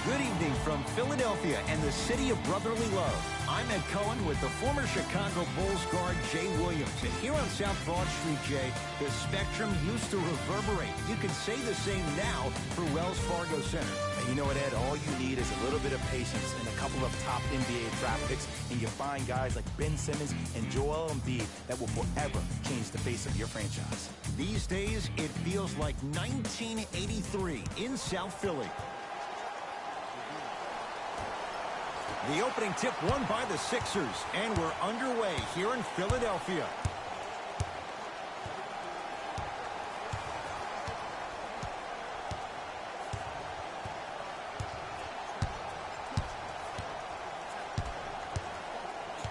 Good evening from Philadelphia and the city of brotherly love. I'm Ed Cohen with the former Chicago Bulls guard Jay Williams. And here on South Broad Street, Jay, the spectrum used to reverberate. You can say the same now for Wells Fargo Center. And you know what, Ed? All you need is a little bit of patience and a couple of top NBA draft picks, and you find guys like Ben Simmons and Joel Embiid that will forever change the face of your franchise. These days, it feels like 1983 in South Philly. The opening tip won by the Sixers, and we're underway here in Philadelphia.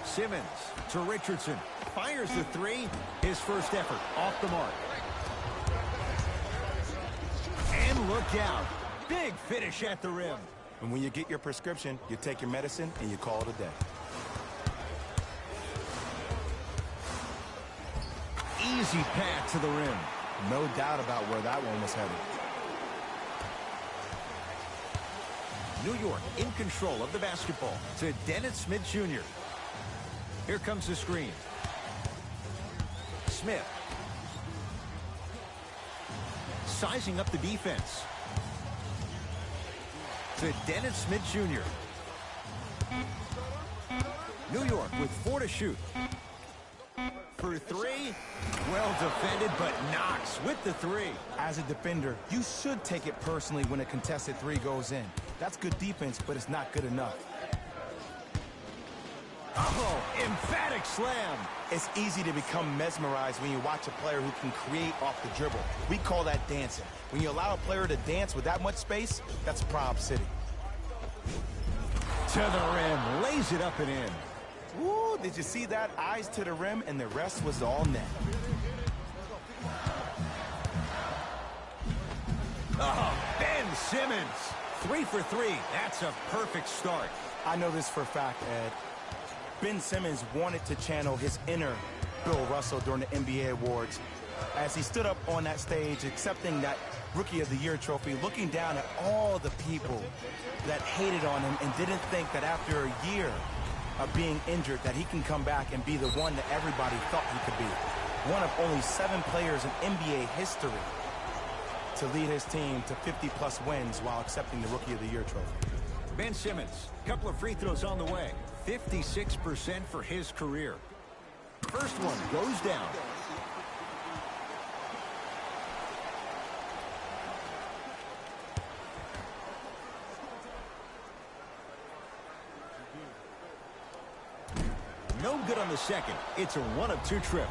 Simmons to Richardson. Fires the three. His first effort off the mark. And look out. Big finish at the rim. And when you get your prescription, you take your medicine and you call it a day. Easy pass to the rim. No doubt about where that one was headed. New York in control of the basketball to Dennis Smith Jr. Here comes the screen. Smith. Sizing up the defense. To Dennis Smith Jr. New York with 4 to shoot. For 3. Well defended, but Knox with the 3. As a defender, you should take it personally when a contested 3 goes in. That's good defense, but it's not good enough. Oh, emphatic slam. It's easy to become mesmerized when you watch a player who can create off the dribble. We call that dancing. When you allow a player to dance with that much space, that's Prob City. To the rim, lays it up and in. Ooh, did you see that? Eyes to the rim, and the rest was all net. Oh, Ben Simmons. 3 for 3. That's a perfect start. I know this for a fact, Ed. Ben Simmons wanted to channel his inner Bill Russell during the NBA awards as he stood up on that stage accepting that Rookie of the Year trophy, looking down at all the people that hated on him and didn't think that after a year of being injured that he can come back and be the one that everybody thought he could be. One of only 7 players in NBA history to lead his team to 50-plus wins while accepting the Rookie of the Year trophy. Ben Simmons, couple of free throws on the way. 56% for his career. First one goes down. No good on the second. It's a 1 of 2 trip.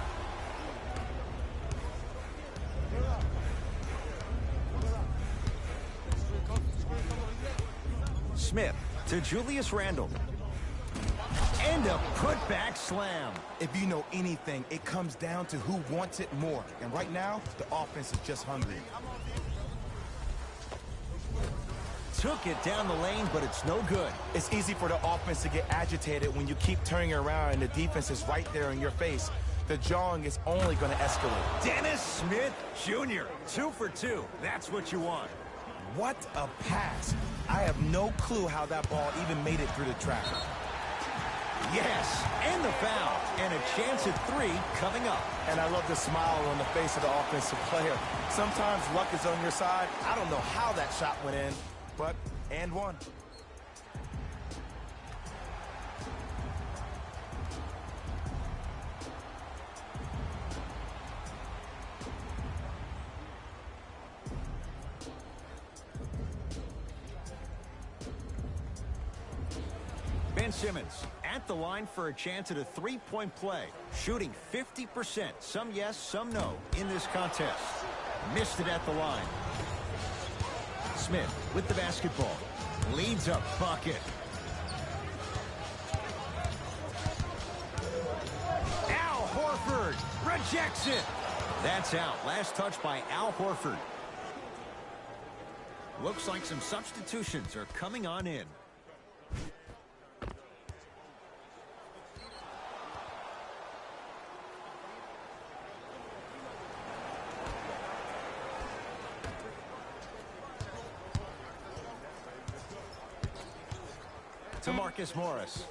Smith to Julius Randle. And a putback slam. If you know anything, it comes down to who wants it more. And right now, the offense is just hungry. Took it down the lane, but it's no good. It's easy for the offense to get agitated when you keep turning around and the defense is right there in your face. The jawing is only going to escalate. Dennis Smith Jr. 2 for 2. That's what you want. What a pass. I have no clue how that ball even made it through the traffic. Yes, and the foul. And a chance at 3 coming up. And I love the smile on the face of the offensive player. Sometimes luck is on your side. I don't know how that shot went in, but and one. Ben Simmons at the line for a chance at a 3-point play. Shooting 50%. Some yes, some no in this contest. Missed it at the line. Smith with the basketball. Leads a bucket. Al Horford rejects it. That's out. Last touch by Al Horford. Looks like some substitutions are coming on in. to Marcus Morris.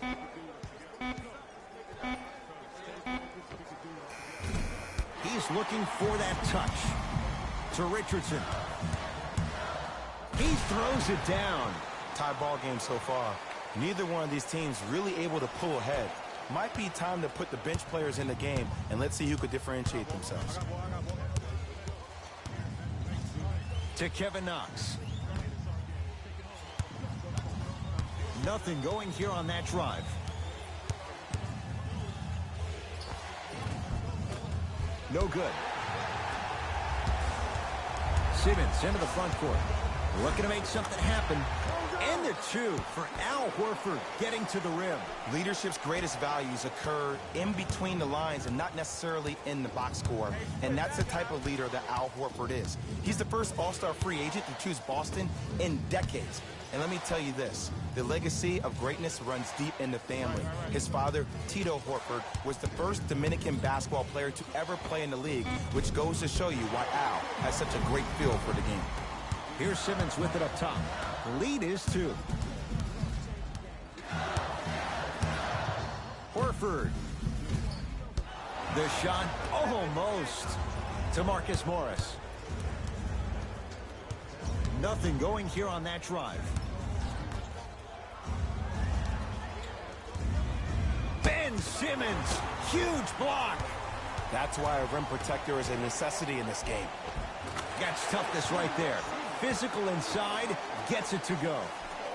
He's looking for that touch to Richardson. He throws it down. Tie ball game so far. Neither one of these teams really able to pull ahead. Might be time to put the bench players in the game, and let's see who could differentiate themselves. To Kevin Knox. Nothing going here on that drive. No good. Simmons into the front court. Looking to make something happen. And the two for Al Horford getting to the rim. Leadership's greatest values occur in between the lines and not necessarily in the box score. And that's the type of leader that Al Horford is. He's the first all-star free agent to choose Boston in decades. And let me tell you this, the legacy of greatness runs deep in the family. His father, Tito Horford, was the first Dominican basketball player to ever play in the league, which goes to show you why Al has such a great feel for the game. Here's Simmons with it up top. The lead is 2. Horford. The shot almost to Marcus Morris. Nothing going here on that drive. Ben Simmons, huge block. That's why a rim protector is a necessity in this game. Got toughness right there. Physical inside, gets it to go.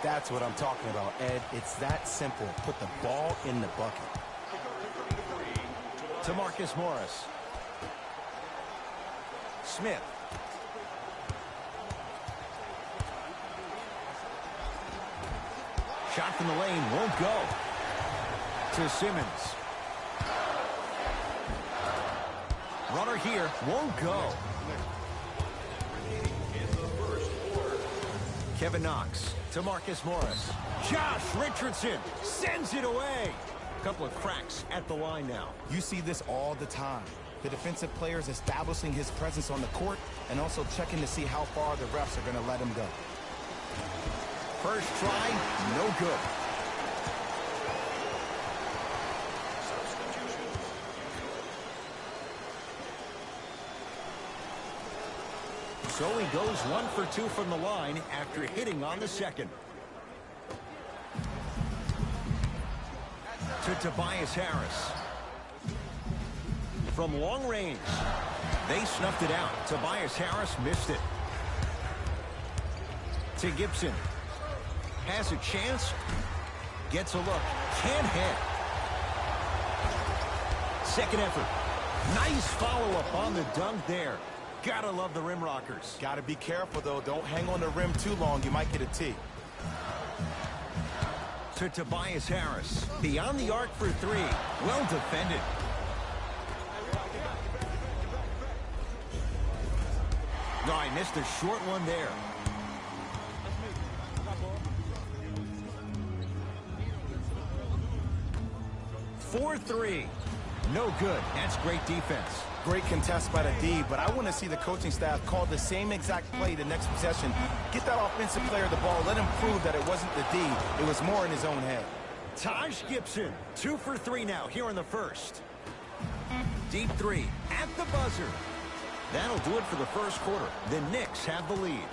That's what I'm talking about, Ed. It's that simple. Put the ball in the bucket. To Marcus Morris. Smith. Shot from the lane won't go. To Simmons. Runner here won't go. Kevin Knox to Marcus Morris. Josh Richardson sends it away. A couple of cracks at the line now. You see this all the time. The defensive players establishing his presence on the court and also checking to see how far the refs are going to let him go. First try, no good. So he goes 1 for 2 from the line after hitting on the second. To Tobias Harris. From long range. They snuffed it out. Tobias Harris missed it. To Gibson. Has a chance. Gets a look. Can't hit. Second effort. Nice follow-up on the dunk there. Gotta love the rim rockers. Gotta be careful, though. Don't hang on the rim too long. You might get a tee. To Tobias Harris. Beyond the arc for 3. Well defended. No, I missed a short one there. For 3. No good. That's great defense. Great contest by the D, but I want to see the coaching staff call the same exact play the next possession. Get that offensive player the ball. Let him prove that it wasn't the D. It was more in his own head. Taj Gibson, 2 for 3 now here in the first. Deep 3 at the buzzer. That'll do it for the first quarter. The Knicks have the lead.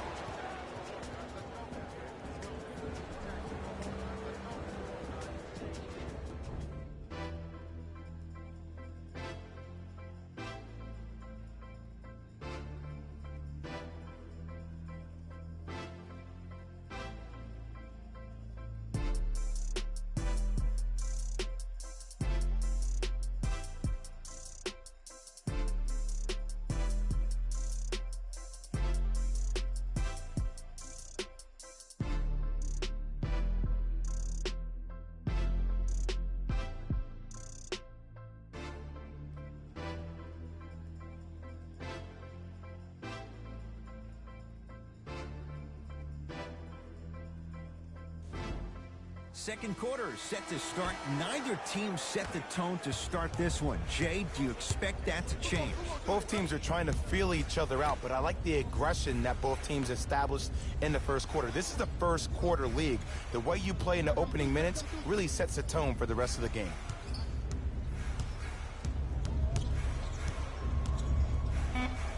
Second quarter is set to start. Neither team set the tone to start this one. Jay, do you expect that to change? Both teams are trying to feel each other out, but I like the aggression that both teams established in the first quarter. This is the first quarter league. The way you play in the opening minutes really sets the tone for the rest of the game.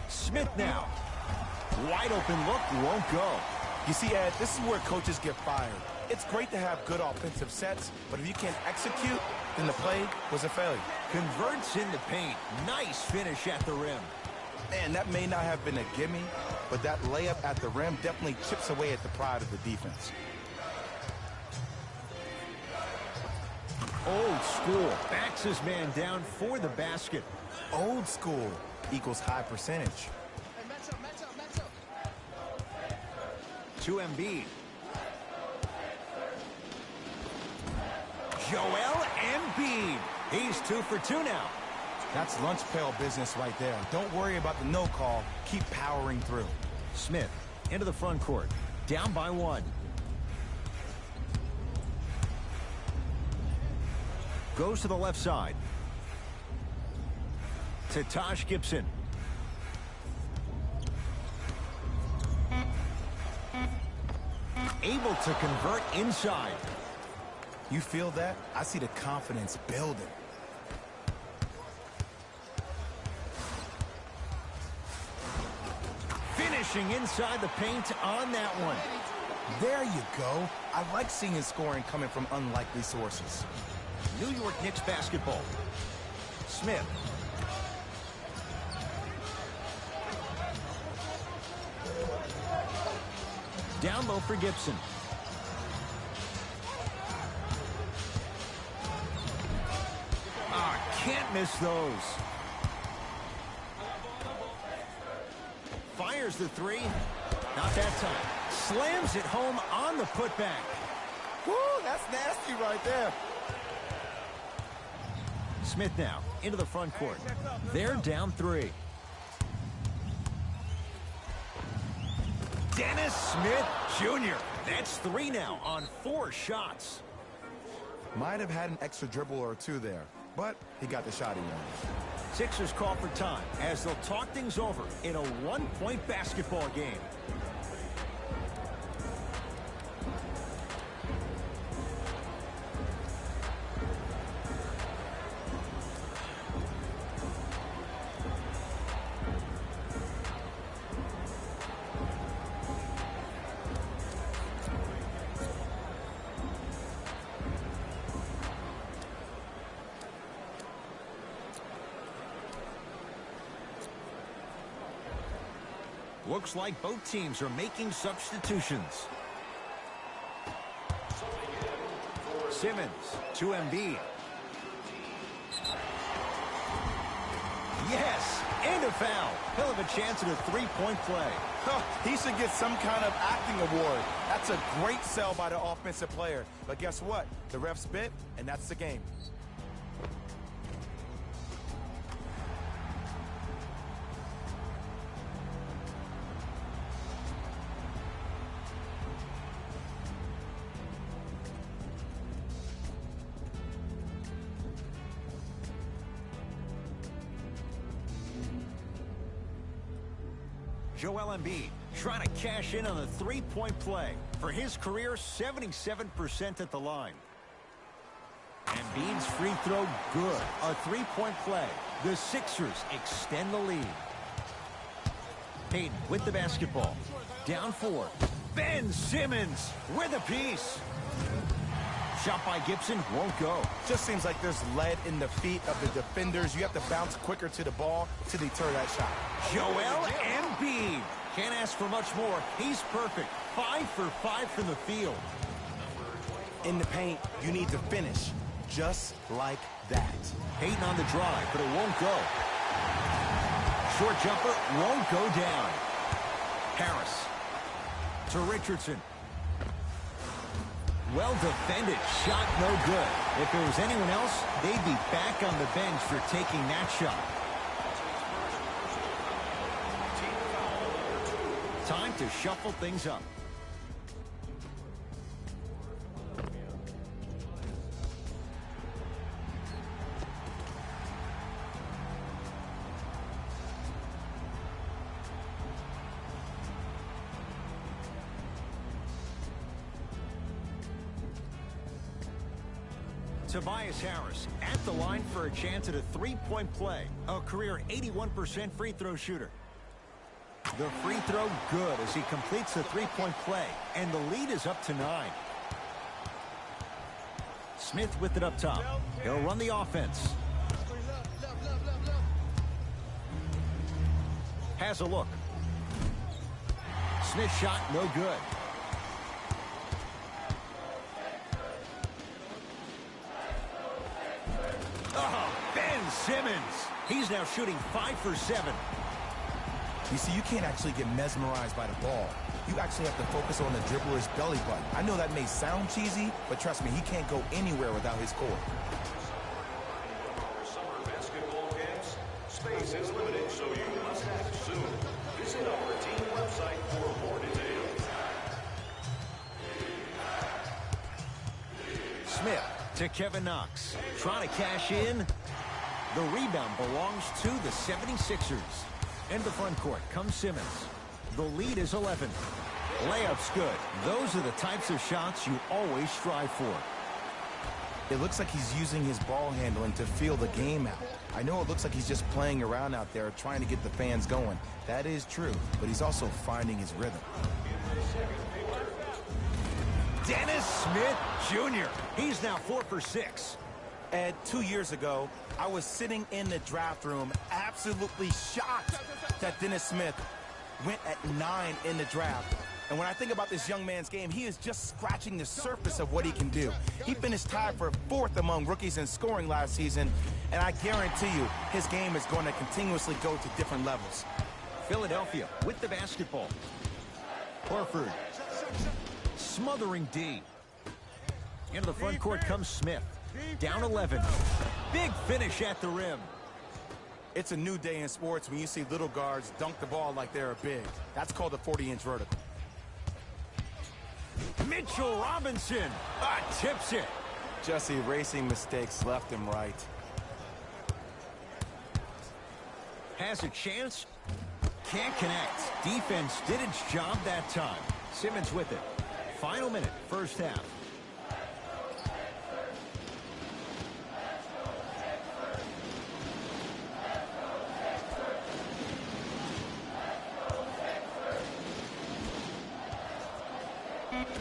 Smith now. Wide open look, won't go. You see, Ed, this is where coaches get fired. It's great to have good offensive sets, but if you can't execute, then the play was a failure. Converts in the paint. Nice finish at the rim. Man, that may not have been a gimme, but that layup at the rim definitely chips away at the pride of the defense. Old school. Backs his man down for the basket. Old school equals high percentage. To Embiid. Joel Embiid. He's 2 for 2 now. That's lunch pail business right there. Don't worry about the no call. Keep powering through. Smith into the front court. Down by 1. Goes to the left side. To Taj Gibson. Able to convert inside. You feel that? I see the confidence building. Finishing inside the paint on that one. There you go. I like seeing his scoring coming from unlikely sources. New York Knicks basketball. Smith. Down low for Gibson. Can't miss those. Fires the 3. Not that time. Slams it home on the putback. Woo, that's nasty right there. Smith now into the front court. They're down 3. Dennis Smith Jr. That's 3 now on 4 shots. Might have had an extra dribble or 2 there, but he got the shot he wanted. Sixers call for time as they'll talk things over in a 1-point basketball game. Looks like both teams are making substitutions. Simmons to Embiid. Yes, and a foul. He'll have a chance at a 3-point play. He should get some kind of acting award. That's a great sell by the offensive player. But guess what? The refs bit, and that's the game. Joel Embiid trying to cash in on a 3-point play. For his career, 77% at the line. Embiid's free throw good. A 3-point play. The Sixers extend the lead. Payton with the basketball. Down 4. Ben Simmons with a piece. Shot by Gibson won't go. Just seems like there's lead in the feet of the defenders. You have to bounce quicker to the ball to deter that shot. Joel Embiid. Can't ask for much more. He's perfect. 5 for 5 from the field. In the paint, you need to finish just like that. Payton on the drive, but it won't go. Short jumper won't go down. Harris to Richardson. Well defended. Shot no good. If it was anyone else, they'd be back on the bench for taking that shot. Time to shuffle things up. Tobias Harris at the line for a chance at a three-point play. A career 81% free throw shooter. The free throw good as he completes the three-point play. And the lead is up to 9. Smith with it up top. He'll run the offense. Has a look. Smith shot no good. Oh, Ben Simmons. He's now shooting 5 for 7. You see, you can't actually get mesmerized by the ball. You actually have to focus on the dribbler's belly button. I know that may sound cheesy, but trust me, he can't go anywhere without his core. Summer basketball camps. Space is limited, so you must act soon. Visit our team website for more details. Smith to Kevin Knox. Trying to cash in. The rebound belongs to the 76ers. Into the front court comes Simmons. The lead is 11. Layup's good. Those are the types of shots you always strive for. It looks like he's using his ball handling to feel the game out. I know it looks like he's just playing around out there trying to get the fans going. That is true, but he's also finding his rhythm. Dennis Smith Jr. He's now 4 for 6. Ed, 2 years ago, I was sitting in the draft room absolutely shocked that Dennis Smith went at 9 in the draft. And when I think about this young man's game, he is just scratching the surface of what he can do. He finished tied for 4th among rookies in scoring last season, and I guarantee you his game is going to continuously go to different levels. Philadelphia with the basketball. Horford smothering D. Into the front court comes Smith. Down 11. Big finish at the rim. It's a new day in sports when you see little guards dunk the ball like they're big. That's called a 40-inch vertical. Mitchell Robinson tips it. Just erasing mistakes left and right. Has a chance. Can't connect. Defense did its job that time. Simmons with it. Final minute, first half.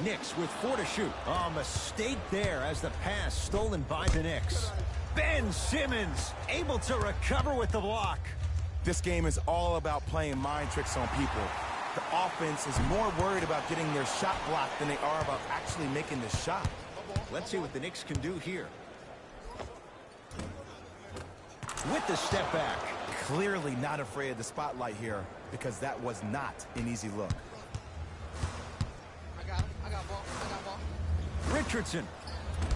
Knicks with 4 to shoot. Oh, mistake there as the pass stolen by the Knicks. Ben Simmons able to recover with the block. This game is all about playing mind tricks on people. The offense is more worried about getting their shot blocked than they are about actually making the shot. Let's see what the Knicks can do here. With the step back. Clearly not afraid of the spotlight here because that was not an easy look. Richardson.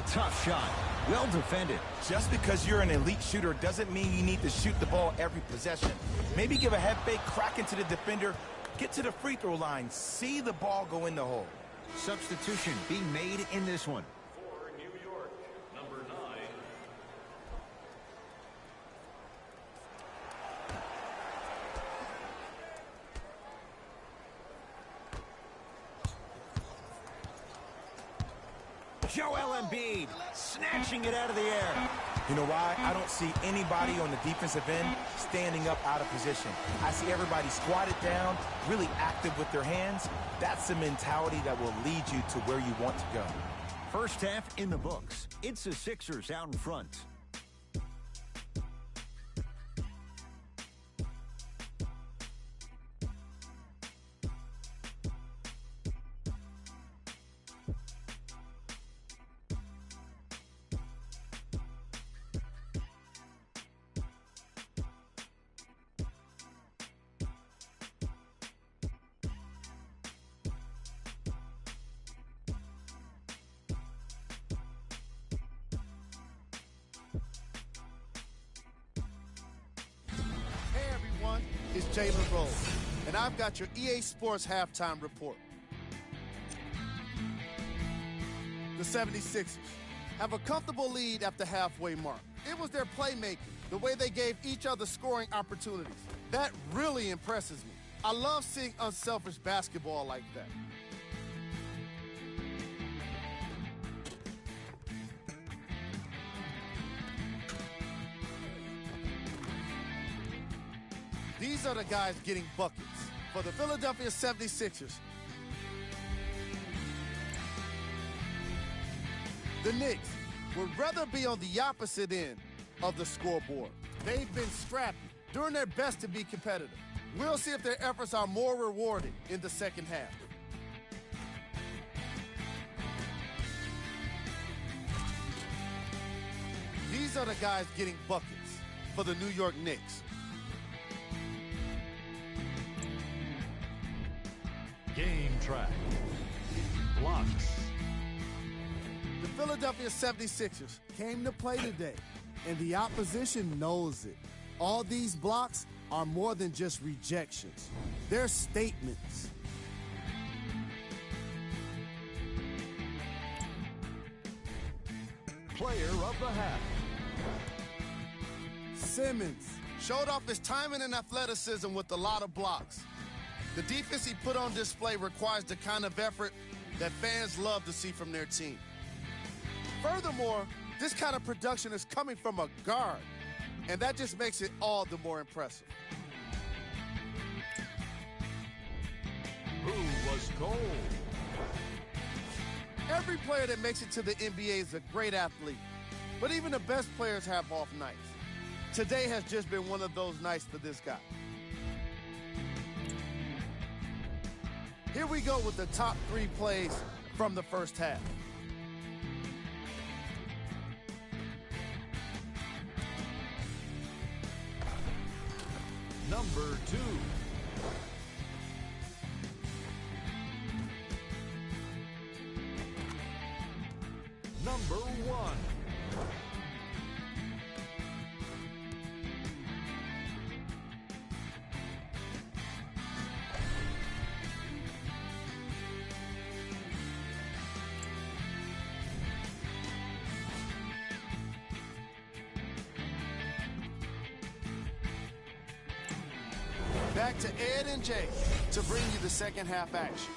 Tough shot. Well defended. Just because you're an elite shooter doesn't mean you need to shoot the ball every possession. Maybe give a head fake, crack into the defender, get to the free throw line, see the ball go in the hole. Substitution being made in this one. For New York, number 9. Joel Embiid snatching it out of the air. You know why? I don't see anybody on the defensive end standing up out of position. I see everybody squatted down, really active with their hands. That's the mentality that will lead you to where you want to go. First half in the books. It's the Sixers out in front. It's Jalen Rose, and I've got your EA Sports halftime report. The 76ers have a comfortable lead at the halfway mark. It was their playmaking, the way they gave each other scoring opportunities. That really impresses me. I love seeing unselfish basketball like that. These are the guys getting buckets for the Philadelphia 76ers. The Knicks would rather be on the opposite end of the scoreboard. They've been scrappy, doing their best to be competitive. We'll see if their efforts are more rewarded in the second half. These are the guys getting buckets for the New York Knicks. Game track. Blocks. The Philadelphia 76ers came to play today, and the opposition knows it. All these blocks are more than just rejections. They're statements. Player of the half. Simmons showed off his timing and athleticism with a lot of blocks. The defense he put on display requires the kind of effort that fans love to see from their team. Furthermore, this kind of production is coming from a guard, and that just makes it all the more impressive. Who was gold? Every player that makes it to the NBA is a great athlete, but even the best players have off nights. Today has just been one of those nights for this guy. Here we go with the top 3 plays from the first half. Number 2. Number 1. Back to Ed and Jay to bring you the second half action.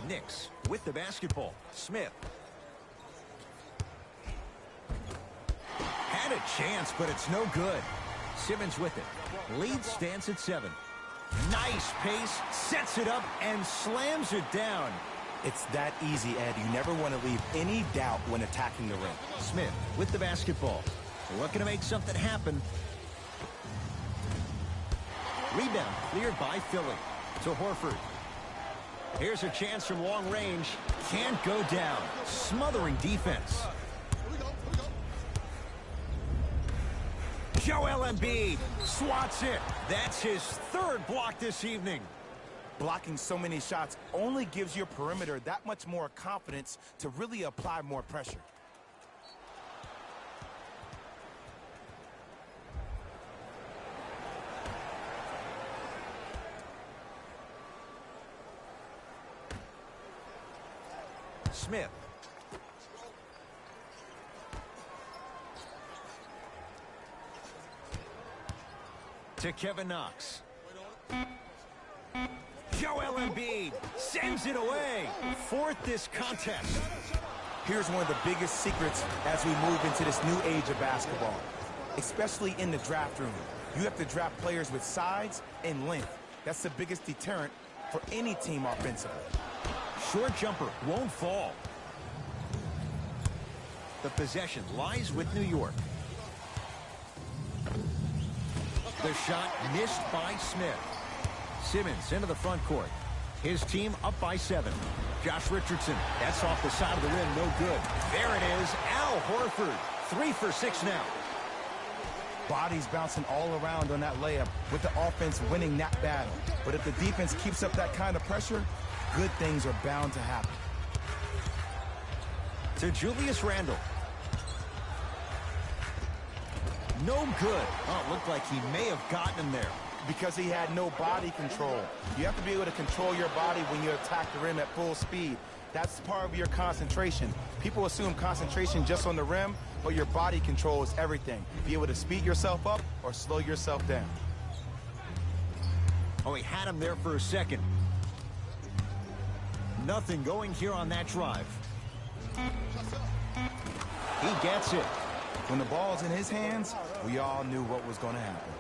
Knicks with the basketball. Smith. Had a chance, but it's no good. Simmons with it. Lead stands at 7. Nice pace, sets it up, and slams it down. It's that easy, Ed. You never want to leave any doubt when attacking the rim. Smith with the basketball. Looking to make something happen. Rebound cleared by Philly. To Horford. Here's a chance from long range. Can't go down. Smothering defense. Joel Embiid swats it. That's his 3rd block this evening. Blocking so many shots only gives your perimeter that much more confidence to really apply more pressure. Smith. To Kevin Knox. Joel Embiid sends it away. 4th this contest. Here's one of the biggest secrets as we move into this new age of basketball, especially in the draft room. You have to draft players with size and length. That's the biggest deterrent for any team offensively. Short jumper won't fall. The possession lies with New York. The shot missed by Smith. Simmons into the front court. His team up by 7. Josh Richardson, that's off the side of the rim, no good. There it is, Al Horford. 3 for 6 now. Bodies bouncing all around on that layup with the offense winning that battle. But if the defense keeps up that kind of pressure, good things are bound to happen. To Julius Randle. No good. Oh, it looked like he may have gotten him there. Because he had no body control. You have to be able to control your body when you attack the rim at full speed. That's part of your concentration. People assume concentration just on the rim, but your body control is everything. Be able to speed yourself up or slow yourself down. Oh, he had him there for a second. Nothing going here on that drive. He gets it. When the ball's in his hands, we all knew what was going to happen.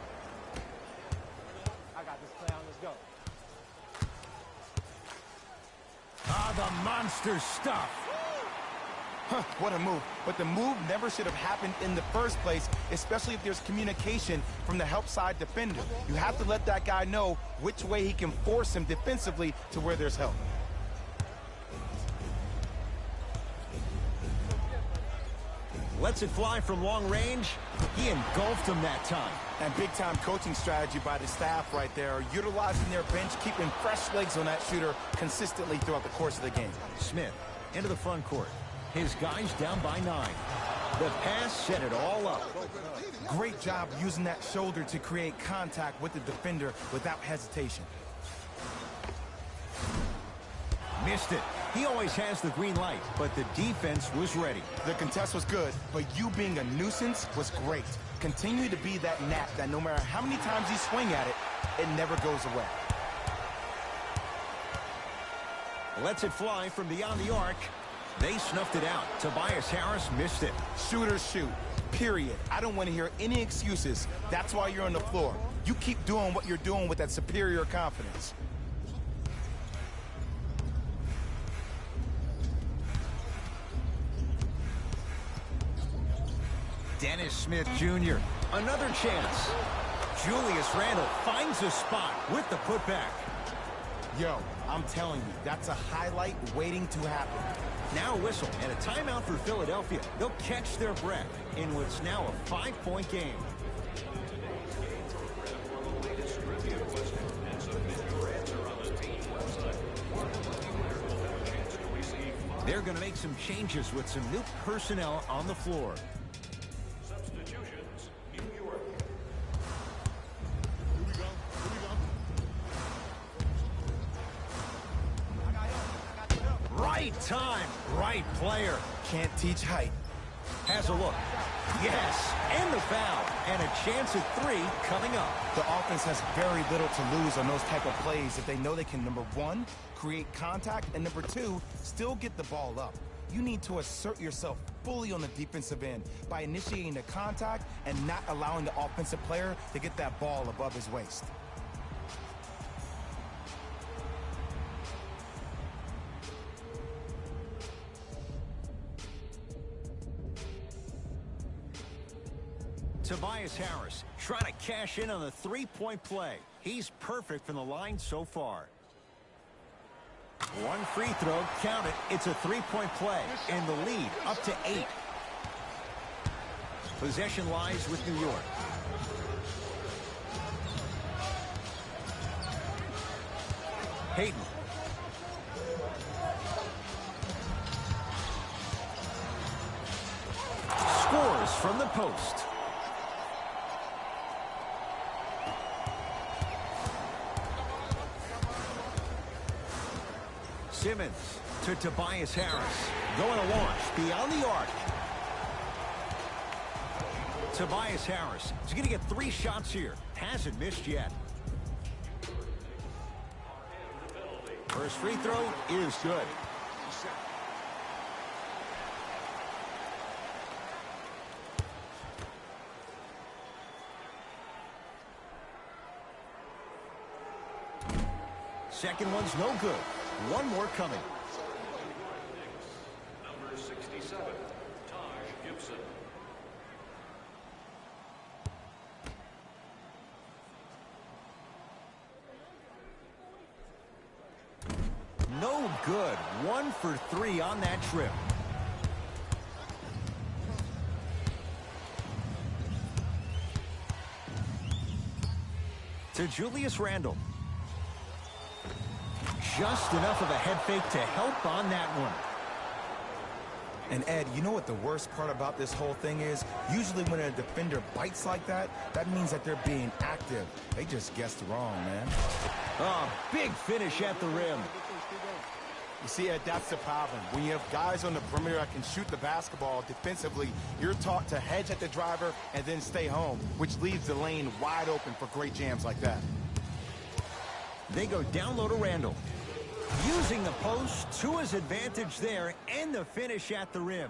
I got this play on. Let's go. Ah, the monster stuff. What a move. But the move never should have happened in the first place, especially if there's communication from the help side defender. You have to let that guy know which way he can force him defensively to where there's help. Lets it fly from long range. He engulfed him that time. And big-time coaching strategy by the staff right there, utilizing their bench, keeping fresh legs on that shooter consistently throughout the course of the game. Smith into the front court. His guys down by 9. The pass set it all up. Great job using that shoulder to create contact with the defender without hesitation. Missed it. He always has the green light, but the defense was ready. The contest was good, but you being a nuisance was great. Continue to be that gnat that no matter how many times you swing at it, it never goes away. Lets it fly from beyond the arc. They snuffed it out. Tobias Harris missed it. Shooters shoot, period. I don't want to hear any excuses. That's why you're on the floor. You keep doing what you're doing with that superior confidence. Dennis Smith Jr. Another chance. Julius Randle finds a spot with the putback. Yo, I'm telling you, that's a highlight waiting to happen. Now a whistle and a timeout for Philadelphia. They'll catch their breath in what's now a 5-point game. They're going to make some changes with some new personnel on the floor. Substitutions, New York. Right time, right player. Can't teach height. Has a look. Yes, and the foul. And a chance at 3 coming up. The offense has very little to lose on those type of plays if they know they can, number 1, create contact, and number 2, still get the ball up. You need to assert yourself fully on the defensive end by initiating the contact and not allowing the offensive player to get that ball above his waist. Tobias Harris trying to cash in on the 3-point play. He's perfect from the line so far. One free throw, count it. It's a 3-point play, and the lead up to 8. Possession lies with New York. Hayden. Scores from the post. Simmons to Tobias Harris. Going to launch beyond the arc. Tobias Harris is going to get 3 shots here. Hasn't missed yet. First free throw is good. Second one's no good. One more coming. Number 67, Taj Gibson. No good. 1 for 3 on that trip. To Julius Randle. Just enough of a head fake to help on that one. And Ed, you know what the worst part about this whole thing is? Usually when a defender bites like that, that means that they're being active. They just guessed wrong, man. Oh, big finish at the rim. You see, Ed, that's the problem. When you have guys on the perimeter that can shoot the basketball defensively, you're taught to hedge at the driver and then stay home, which leaves the lane wide open for great jams like that. They go down low to Randle. Using the post to his advantage there and the finish at the rim.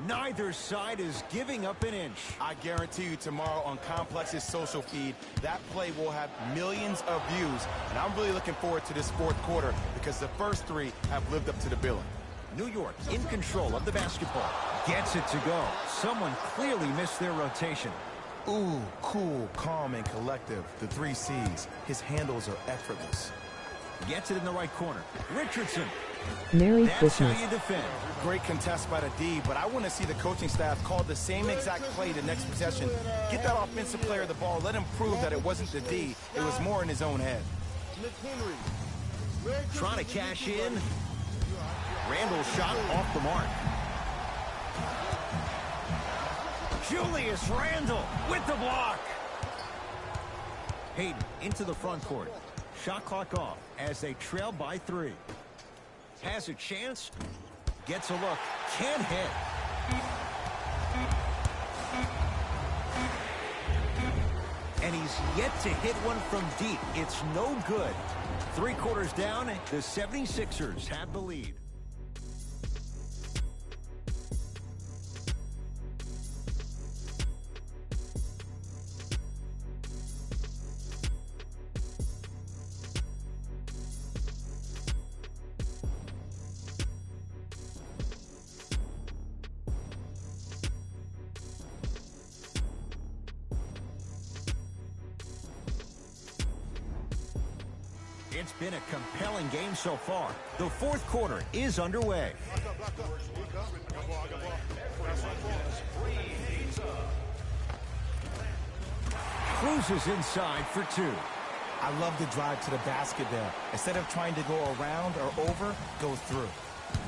Neither side is giving up an inch. I guarantee you tomorrow on Complex's social feed, that play will have millions of views. And I'm really looking forward to this fourth quarter because the first three have lived up to the billing. New York in control of the basketball. Gets it to go. Someone clearly missed their rotation. Ooh, cool, calm, and collective. The 3 C's. His handles are effortless. Gets it in the right corner. Richardson. Merry That's Christmas. how you defend. Great contest by the D, but I want to see the coaching staff call the same exact play the next possession. Get that offensive player the ball. Let him prove that it wasn't the D. It was more in his own head. Trying to cash in. Randall's shot off the mark. Julius Randle with the block. Hayden into the front court. Shot clock off as they trail by 3. Has a chance. Gets a look. Can't hit. And he's yet to hit one from deep. It's no good. 3 quarters down, the 76ers have the lead. It's been a compelling game so far. The fourth quarter is underway. Cruises inside for 2. I love the drive to the basket there. Instead of trying to go around or over, go through.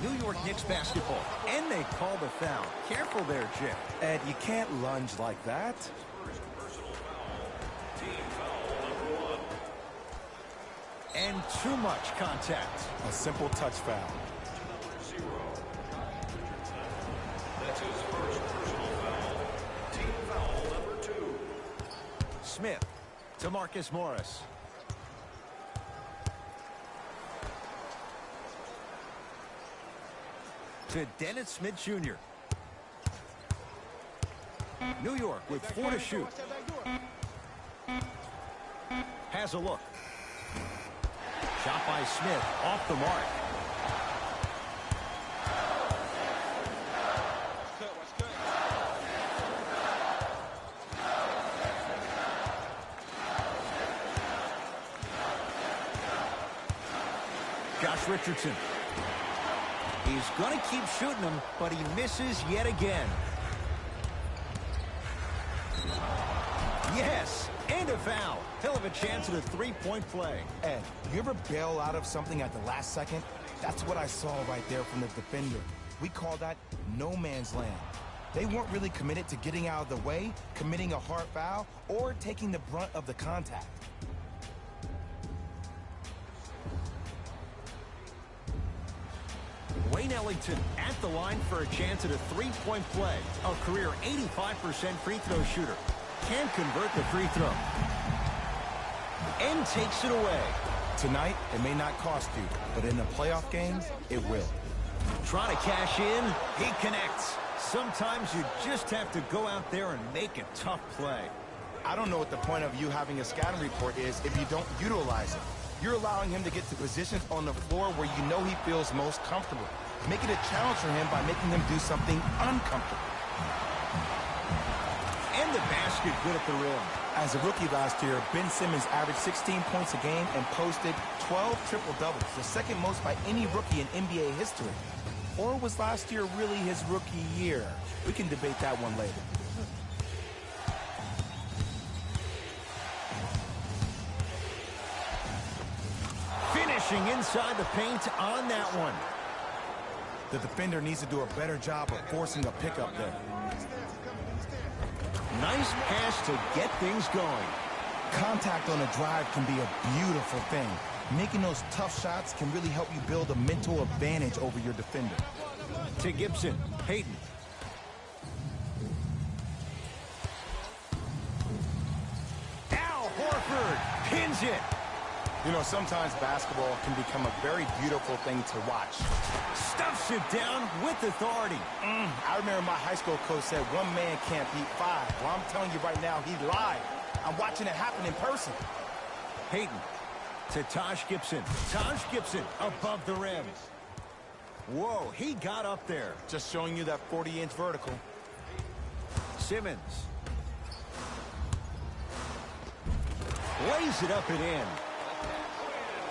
New York Knicks basketball, and they call the foul. Careful there, Jim. Ed, you can't lunge like that. And too much contact. A simple touch foul. That's his first personal foul. Team foul number 2. Smith to Marcus Morris. To Dennis Smith Jr. New York with 4 to shoot. Has a look. Shot by Smith off the mark. Josh Richardson. He's going to keep shooting them, but he misses yet again. Yes, and a foul. Hell of a chance at a 3-point play. Ed, you ever bail out of something at the last second? That's what I saw right there from the defender. We call that no man's land. They weren't really committed to getting out of the way, committing a hard foul, or taking the brunt of the contact. Wayne Ellington at the line for a chance at a 3-point play. A career 85% free throw shooter. Can't convert the free throw. And takes it away. Tonight, it may not cost you, but in the playoff games, it will. Trying to cash in. He connects. Sometimes you just have to go out there and make a tough play. I don't know what the point of you having a scouting report is if you don't utilize it. You're allowing him to get to positions on the floor where you know he feels most comfortable. Make it a challenge for him by making him do something uncomfortable. And the basket good at the rim. As a rookie last year, Ben Simmons averaged 16 points a game and posted 12 triple-doubles, the second most by any rookie in NBA history. Or was last year really his rookie year? We can debate that one later. Finishing inside the paint on that one. The defender needs to do a better job of forcing a pickup there. Nice pass to get things going. Contact on a drive can be a beautiful thing. Making those tough shots can really help you build a mental advantage over your defender. To Gibson. Hayden. Al Horford pins it. You know, sometimes basketball can become a very beautiful thing to watch. Stuffs it down with authority. I remember my high school coach said one man can't beat five. Well, I'm telling you right now, he lied. I'm watching it happen in person. Payton to Taj Gibson. Taj Gibson above the rim. Whoa, he got up there. Just showing you that 40-inch vertical. Simmons. Lays it up and in.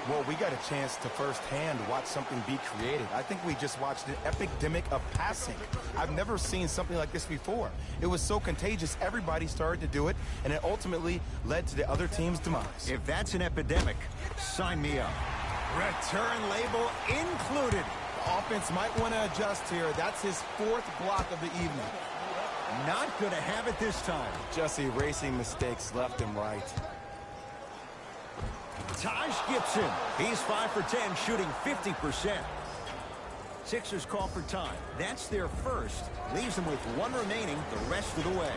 Well, we got a chance to firsthand watch something be created. I think we just watched an epidemic of passing. I've never seen something like this before. It was so contagious, everybody started to do it, and it ultimately led to the other team's demise. If that's an epidemic, sign me up. Return label included. The offense might want to adjust here. That's his fourth block of the evening. Not going to have it this time. Just erasing mistakes left and right. Taj Gibson. He's 5 for 10, shooting 50%. Sixers call for time. That's their first. Leaves them with one remaining the rest of the way.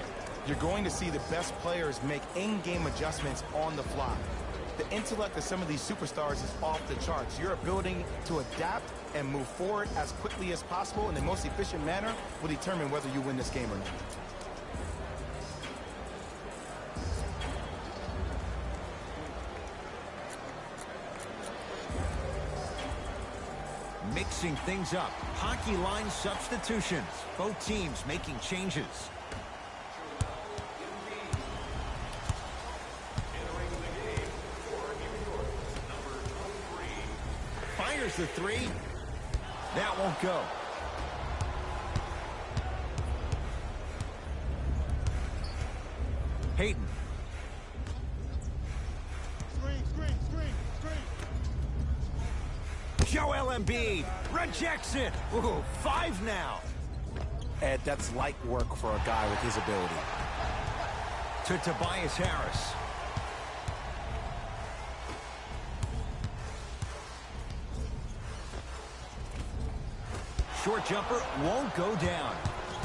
You're going to see the best players make in-game adjustments on the fly. The intellect of some of these superstars is off the charts. Your ability to adapt and move forward as quickly as possible in the most efficient manner will determine whether you win this game or not. Mixing things up. Hockey line substitutions. Both teams making changes. Fires the three. That won't go. Payton. Joel Embiid rejects it. Ooh, 5 now. Ed, that's light work for a guy with his ability. To Tobias Harris. Short jumper won't go down.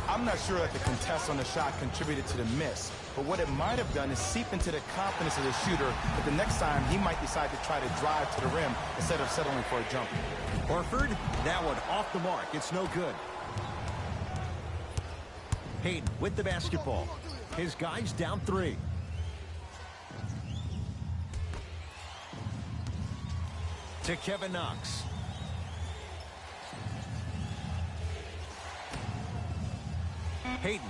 I'm not sure that the contest on the shot contributed to the miss, but what it might have done is seep into the confidence of the shooter, but the next time he might decide to try to drive to the rim instead of settling for a jumper. Horford, that one off the mark. It's no good. Payton with the basketball. His guy's down 3. To Kevin Knox. Payton.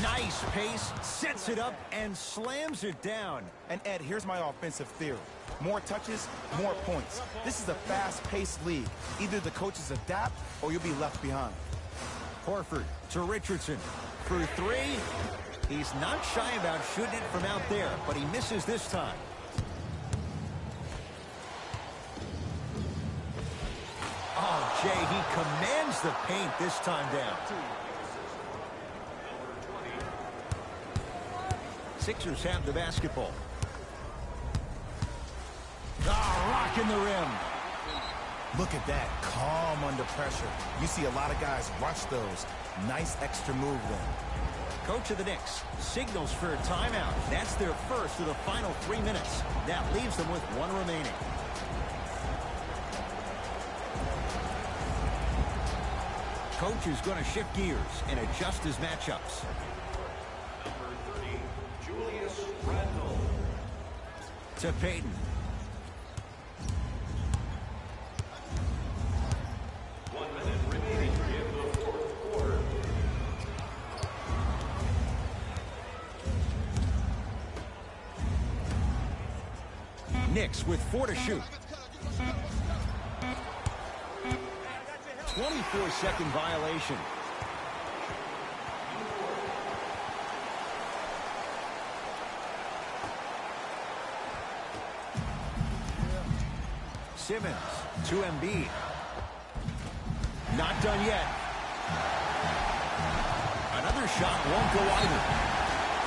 Nice pace, sets it up, and slams it down. And Ed, here's my offensive theory. More touches, more points. This is a fast-paced league. Either the coaches adapt or you'll be left behind. Horford to Richardson. For 3. He's not shy about shooting it from out there, but he misses this time. Oh, Jay, he commands the paint this time down. Sixers have the basketball. Rocking the rim. Look at that, calm under pressure. You see a lot of guys rush those. Nice extra move there. Coach of the Knicks signals for a timeout. That's their first of the final 3 minutes. That leaves them with 1 remaining. Coach is going to shift gears and adjust his matchups. To Payton. Knicks with 4 to shoot. 24-second violation. Simmons to Embiid. Not done yet. Another shot won't go either.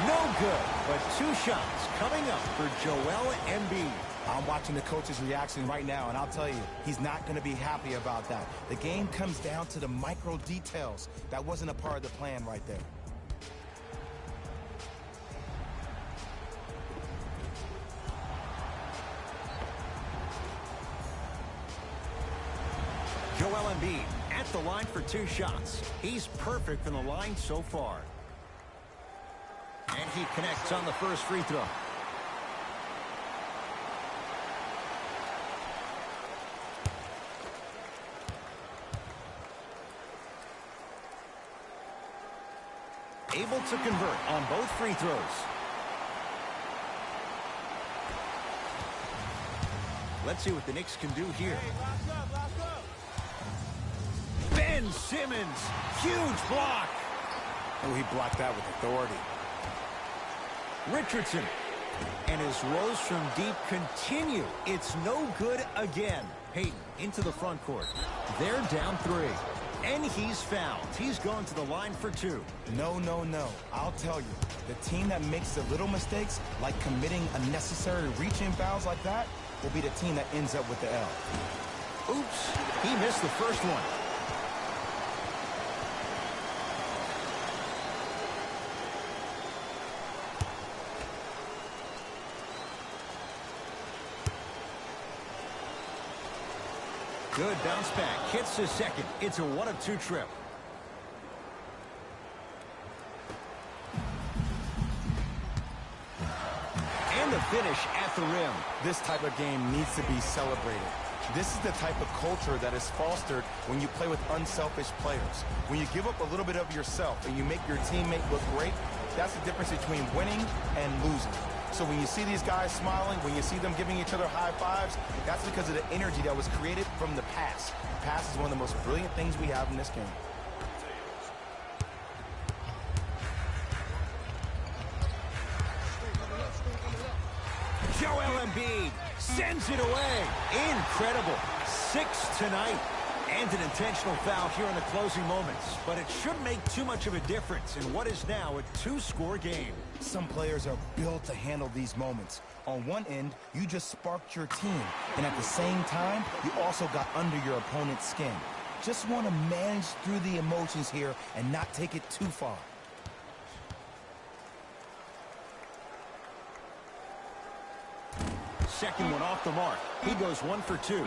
No good, but 2 shots coming up for Joel Embiid. I'm watching the coach's reaction right now, and I'll tell you, he's not going to be happy about that. The game comes down to the micro details. That wasn't a part of the plan right there. Embiid at the line for 2 shots. He's perfect from the line so far. And he connects on the first free throw. Able to convert on both free throws. Let's see what the Knicks can do here. Ben Simmons, huge block. Oh, he blocked that with authority. Richardson. And his rows from deep continue. It's no good again. Payton into the front court. They're down 3. And he's fouled. He's going to the line for 2. No, no, no. I'll tell you, the team that makes the little mistakes, like committing unnecessary reach-in fouls like that, will be the team that ends up with the L. Oops, he missed the first one. Good bounce back. Hits his second. It's a 1 of 2 trip. And the finish at the rim. This type of game needs to be celebrated. This is the type of culture that is fostered when you play with unselfish players. When you give up a little bit of yourself and you make your teammate look great, that's the difference between winning and losing. So when you see these guys smiling, when you see them giving each other high fives, that's because of the energy that was created from the pass. The pass is one of the most brilliant things we have in this game. Joel Embiid sends it away. Incredible. 6 tonight. And an intentional foul here in the closing moments. But it shouldn't make too much of a difference in what is now a 2-score game. Some players are built to handle these moments. On one end, you just sparked your team. And at the same time, you also got under your opponent's skin. Just want to manage through the emotions here and not take it too far. Second one off the mark. He goes 1 for 2.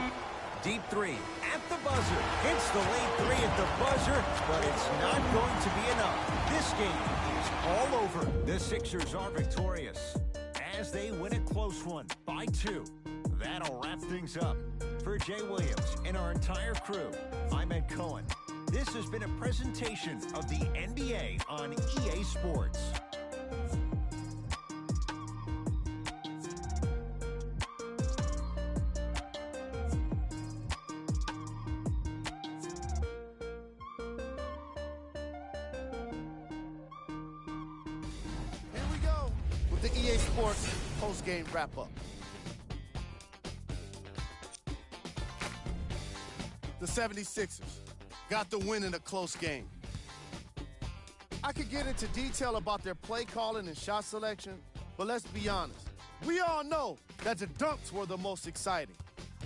Deep 3 at the buzzer. Hits the late 3 at the buzzer, but it's not going to be enough. This game is all over. The Sixers are victorious as they win a close one by 2. That'll wrap things up. For Jay Williams and our entire crew, I'm Ed Cohen. This has been a presentation of the NBA on EA Sports. The EA Sports post-game wrap-up. The 76ers got the win in a close game. I could get into detail about their play calling and shot selection, but let's be honest. We all know that the dunks were the most exciting.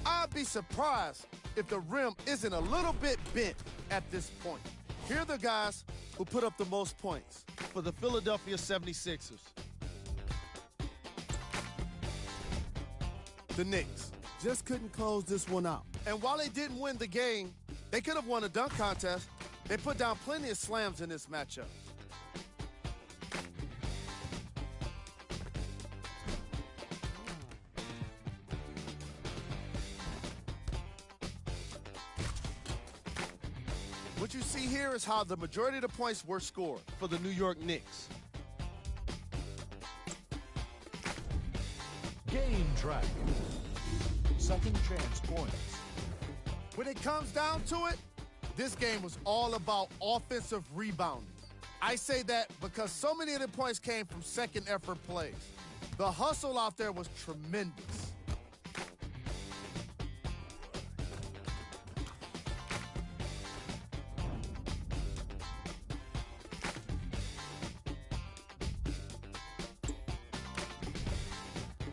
I'd be surprised if the rim isn't a little bit bent at this point. Here are the guys who put up the most points for the Philadelphia 76ers. The Knicks just couldn't close this one out. And while they didn't win the game, they could have won a dunk contest. They put down plenty of slams in this matchup. What you see here is how the majority of the points were scored for the New York Knicks. Game track. Second chance points. When it comes down to it, this game was all about offensive rebounding. I say that because so many of the points came from second effort plays. The hustle out there was tremendous.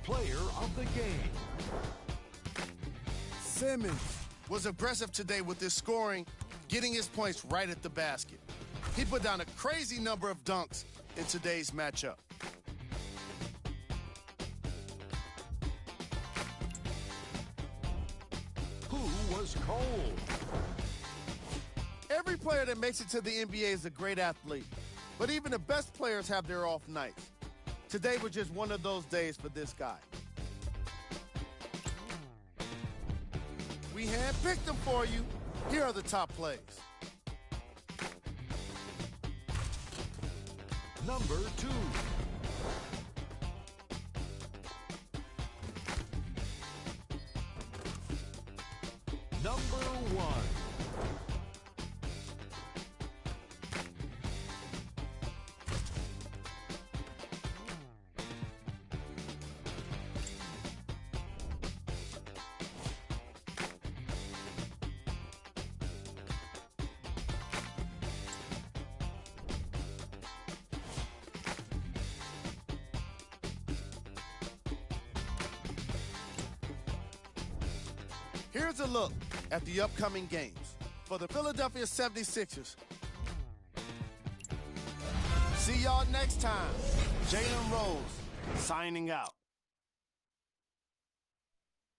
Player of the game. Simmons was aggressive today with his scoring, getting his points right at the basket. He put down a crazy number of dunks in today's matchup. Who was cold? Every player that makes it to the NBA is a great athlete, but even the best players have their off nights. Today was just one of those days for this guy. We handpicked them for you. Here are the top plays. Number 2. Number 1. Here's a look at the upcoming games for the Philadelphia 76ers. See y'all next time. Jalen Rose signing out.